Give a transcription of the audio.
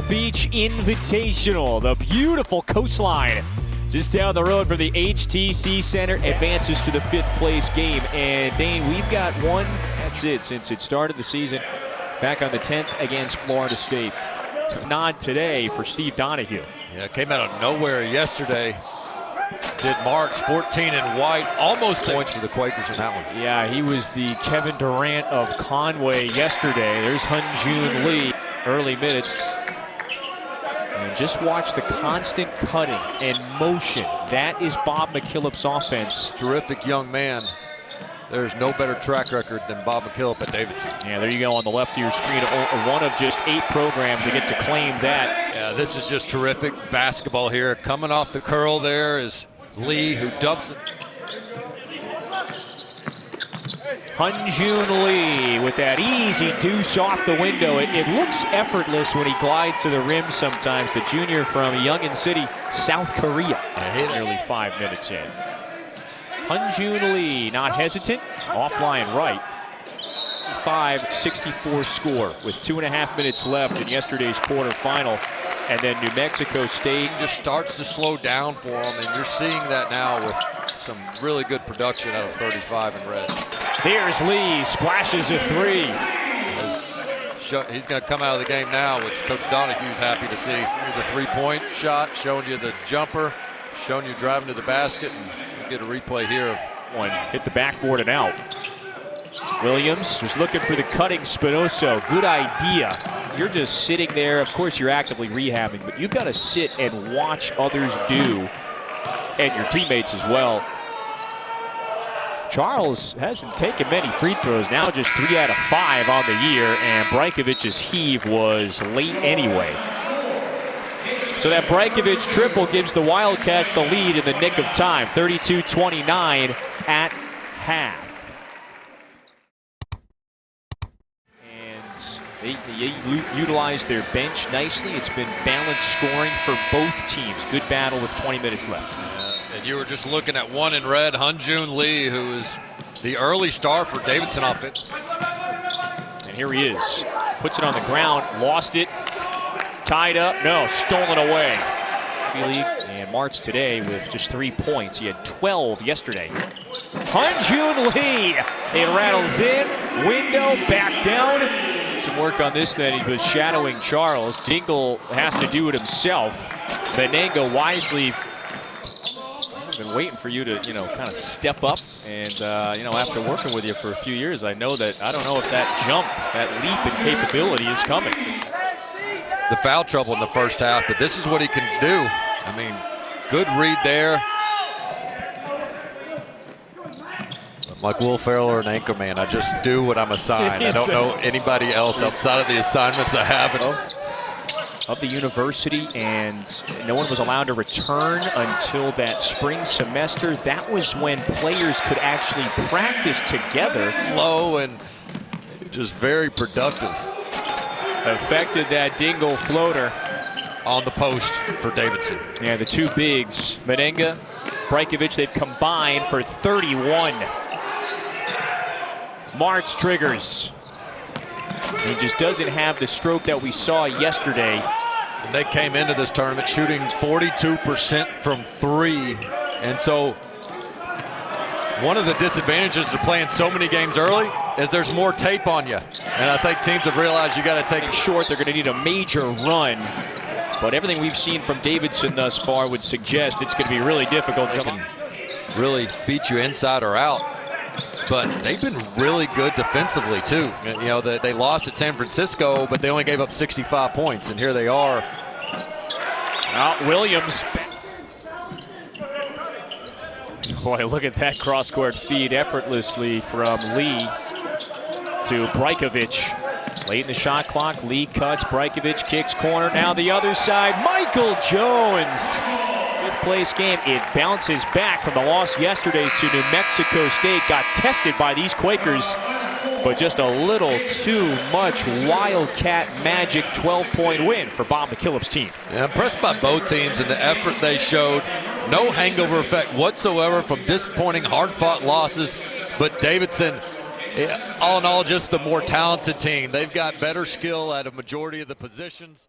Beach Invitational, the beautiful coastline just down the road from the HTC Center, advances to the 5th place game. And Dane, we've got one, that's it, since it started the season, back on the 10th against Florida State. Nod today for Steve Donahue. Yeah, it came out of nowhere yesterday. Did Marks 14 in white, almost points for the Quakers in that one. Yeah, he was the Kevin Durant of Conway yesterday. There's Hyunjung Lee, early minutes. And just watch the constant cutting and motion. That is Bob McKillop's offense. Terrific young man. There's no better track record than Bob McKillop at Davidson. Yeah, there you go on the left of your screen. One of just 8 programs that get to claim that. Yeah, this is just terrific basketball here. Coming off the curl there is Lee, who dumps it. Hyunjung Lee with that easy deuce off the window. It looks effortless when he glides to the rim sometimes. The junior from Yongin City, South Korea. Nearly 5 minutes in. Hyunjung Lee not hesitant, offline right. 5-64 score with 2.5 minutes left in yesterday's quarterfinal. And then New Mexico State just starts to slow down for him, and you're seeing that now with some really good production out of 35 in red. Here's Lee, splashes a 3. He's going to come out of the game now, which Coach Donahue's happy to see. Here's a 3-point shot, showing you the jumper, showing you driving to the basket, and we'll get a replay here of one. Hit the backboard and out. Williams was looking for the cutting Spinoso. Good idea. You're just sitting there. Of course, you're actively rehabbing, but you've got to sit and watch others do, and your teammates as well. Charles hasn't taken many free throws, now just 3 out of 5 on the year, and Brajkovic's heave was late anyway. So that Brajkovic triple gives the Wildcats the lead in the nick of time, 32-29 at half. They utilized their bench nicely. It's been balanced scoring for both teams. Good battle with 20 minutes left. And you were just looking at one in red, Hyunjung Lee, who is the early star for Davidson offense. And here he is. Puts it on the ground, lost it, tied up, no, stolen away. And March today with just 3 points. He had 12 yesterday. Hyunjung Lee, it rattles in, window, back down. Some work on this then. He was shadowing Charles. Dingle has to do it himself. Benenga wisely, I've been waiting for you to, kind of step up. And, after working with you for a few years, I know that, I don't know if that jump, that leap in capability is coming. The foul trouble in the first half, but this is what he can do. I mean, good read there. Like Will Ferrell or an anchor man, I just do what I'm assigned. I don't know anybody else outside of the assignments I have. Of the university, and no one was allowed to return until that spring semester. That was when players could actually practice together. Low and just very productive. Affected that Dingle floater. On the post for Davidson. Yeah, the two bigs, Benenga, Brajkovic, they've combined for 31. Martz triggers. He just doesn't have the stroke that we saw yesterday. And they came into this tournament shooting 42% from 3. And so one of the disadvantages of playing so many games early is there's more tape on you. And I think teams have realized you got to take it short. They're going to need a major run. But everything we've seen from Davidson thus far would suggest it's going to be really difficult. They can really beat you inside or out. But they've been really good defensively, too. They lost at San Francisco, but they only gave up 65 points, and here they are. Williams. Boy, look at that cross-court feed effortlessly from Lee to Brajkovic. Late in the shot clock, Lee cuts, Brajkovic kicks corner. Now the other side, Michael Jones. 5th place game. It bounces back from the loss yesterday to New Mexico State. Got tested by these Quakers, but just a little too much Wildcat magic. 12-point win for Bob McKillop's team. Yeah, impressed by both teams and the effort they showed. No hangover effect whatsoever from disappointing, hard-fought losses. But Davidson, all in all, just the more talented team. They've got better skill at a majority of the positions.